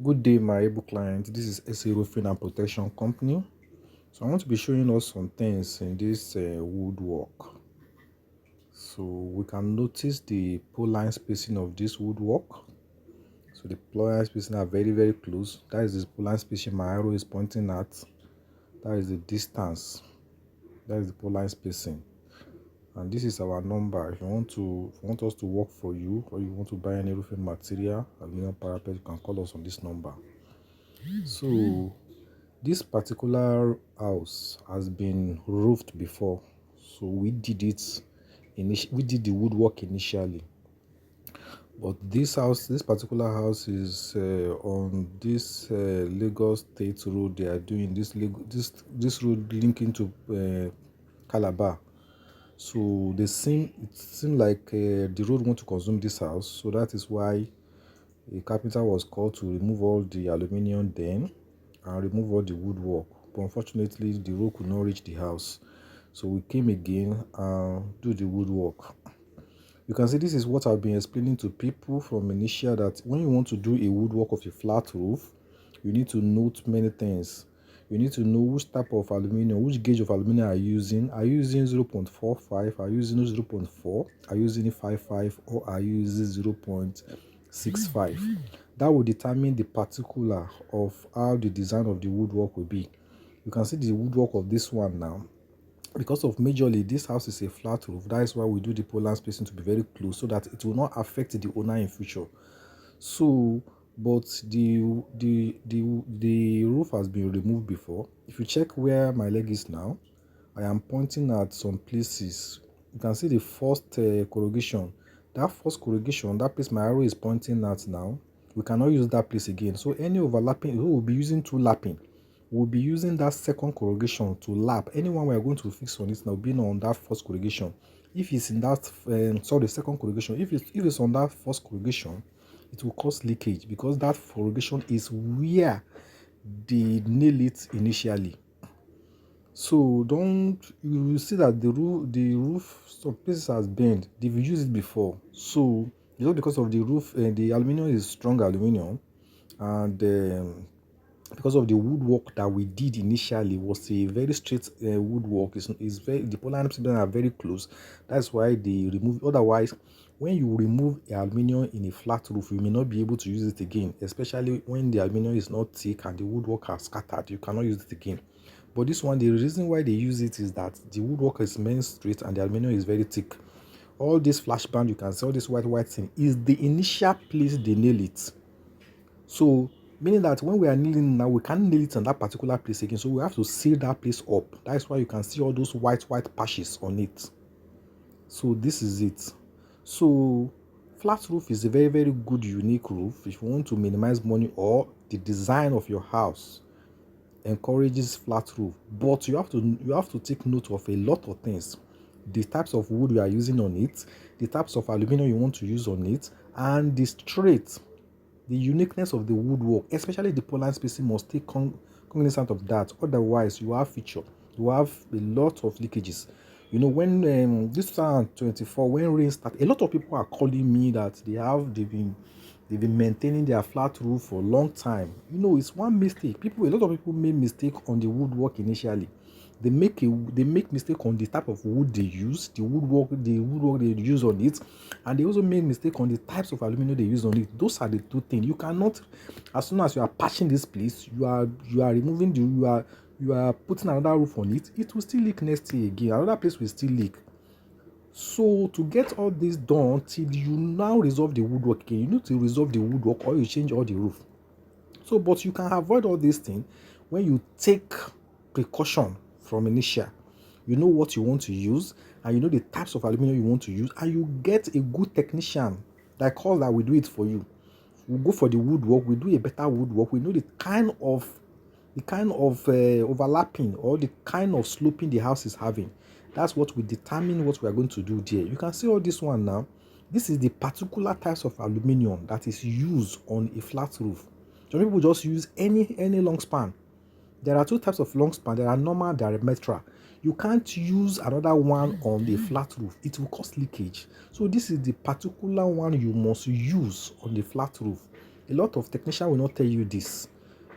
Good day, my able client. This is SA Roofing and Protection Company. So I want to be showing us some things in this woodwork. So we can notice the pole line spacing of this woodwork. So the pole line spacing are very close. That is the pole line spacing my arrow is pointing at. That is the distance. That is the pole line spacing. And this is our number. If you want us to work for you, or you want to buy any roofing material, aluminum parapet, you can call us on this number. So this particular house has been roofed before, so we did it. We did the woodwork initially, but this particular house is on this Lagos State road. They are doing this road linking to Calabar. So it seemed like the road want to consume this house. So that is why a carpenter was called to remove all the aluminium then and remove all the woodwork. But unfortunately, the road could not reach the house. So we came again and do the woodwork. You can see this is what I've been explaining to people from initial, that when you want to do a woodwork of a flat roof, you need to note many things. You need to know which type of aluminum, which gauge of aluminum are you using. Are you using 0.45? Are you using 0.4? Are you using 55? Or are you using 0.65? That will determine the particular of how the design of the woodwork will be. You can see the woodwork of this one now. Because of majorly this house is a flat roof, that is why we do the pole line spacing to be very close so that it will not affect the owner in future. So but the roof has been removed before. If you check where my leg is now, I am pointing at some places. You can see the first corrugation. That first corrugation, that place my arrow is pointing at now, we cannot use that place again. So any overlapping, we will be using two lapping. We'll be using that second corrugation to lap. Anyone we are going to fix on it now being on that first corrugation. If it's in that second corrugation, if it's on that first corrugation, it will cause leakage because that corrugation is where they nail it initially. So don't you will see that the roof some places has bent. They've used it before. So it's not because of the roof. The aluminum is strong aluminum, and because of the woodwork that we did initially was a very straight woodwork. Is very the polar limestone are very close. That's why they remove. Otherwise, when you remove aluminum in a flat roof, you may not be able to use it again. Especially when the aluminum is not thick and the woodwork are scattered, you cannot use it again. But this one, the reason why they use it is that the woodwork is main straight and the aluminum is very thick. All this flash band you can see, all this white thing is the initial place they nail it. So meaning that when we are kneeling now, we can't nail it on that particular place again. So we have to seal that place up. That is why you can see all those white patches on it. So this is it. So flat roof is a very good unique roof if you want to minimize money, or the design of your house encourages flat roof. But you have to take note of a lot of things: the types of wood you are using on it, the types of aluminum you want to use on it, and the uniqueness of the woodwork, especially the pole line spacing, must take cognizance of that. Otherwise, you have you have a lot of leakages. When this 2024, when rain started, a lot of people are calling me that they've been maintaining their flat roof for a long time. It's one mistake. A lot of people made mistake on the woodwork initially. They make mistake on the type of wood they use, the woodwork they use on it, and they also make mistake on the types of aluminum they use on it. Those are the two things. You cannot, as soon as you are patching this place, you are removing you are putting another roof on it. It will still leak next year again. Another place will still leak. So to get all this done till you now resolve the woodwork again, you need to resolve the woodwork or you change all the roof. So, but you can avoid all these things when you take precaution from initial. You know what you want to use, and you know the types of aluminum you want to use, and you get a good technician like us that will do it for you. We go for the woodwork, we do a better woodwork, we know the kind of overlapping or the kind of sloping the house is having. That's what will determine what we are going to do there. You can see all this one now. This is the particular types of aluminum that is used on a flat roof. Some people just use any long span. There are two types of long span. There are normal, there are metra. You can't use another one on the flat roof. It will cause leakage. So this is the particular one you must use on the flat roof. A lot of technicians will not tell you this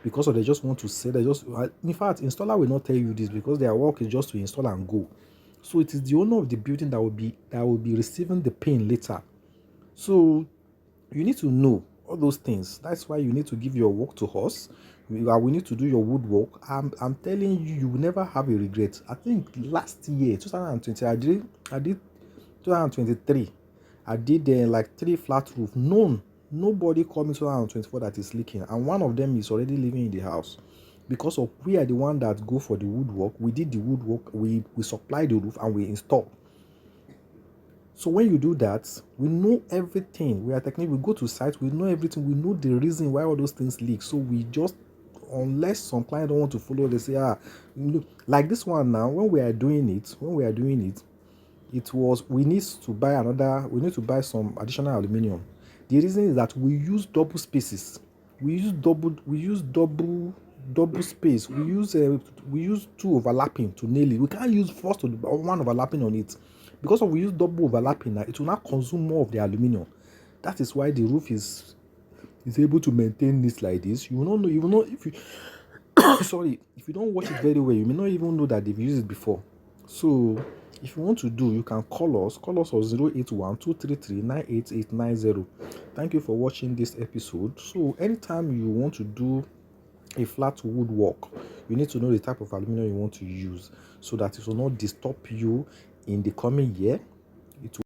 because of they just want to say they just. In fact, installer will not tell you this because their work is just to install and go. So it is the owner of the building that will be receiving the pain later. So you need to know all those things. That's why you need to give your work to us. We need to do your woodwork. I'm telling you, you will never have a regret. I think last year, 2020, I did 2023. I did like 3 flat roof. Nobody called me 2024 that is leaking, and one of them is already living in the house. Because of we are the one that go for the woodwork. We did the woodwork. We supply the roof and we install. So when you do that, we know everything. We are technically, we go to site, we know everything. We know the reason why all those things leak. So we just, unless some client don't want to follow, they say, like this one now. When we are doing it, it was we need to buy some additional aluminum. The reason is that we use double spaces. We use double space. We use two overlapping to nail it. We can't use first one overlapping on it. Because of we use double overlapping now, it will not consume more of the aluminum. That is why the roof is able to maintain this like this. You will not know. You will not if you sorry, if you don't watch it very well, you may not even know that they've used it before. So if you want to do, you can call us on 081 233 98890. Thank you for watching this episode. So anytime you want to do a flat woodwork, you need to know the type of aluminum you want to use so that it will not disturb you in the coming year. It will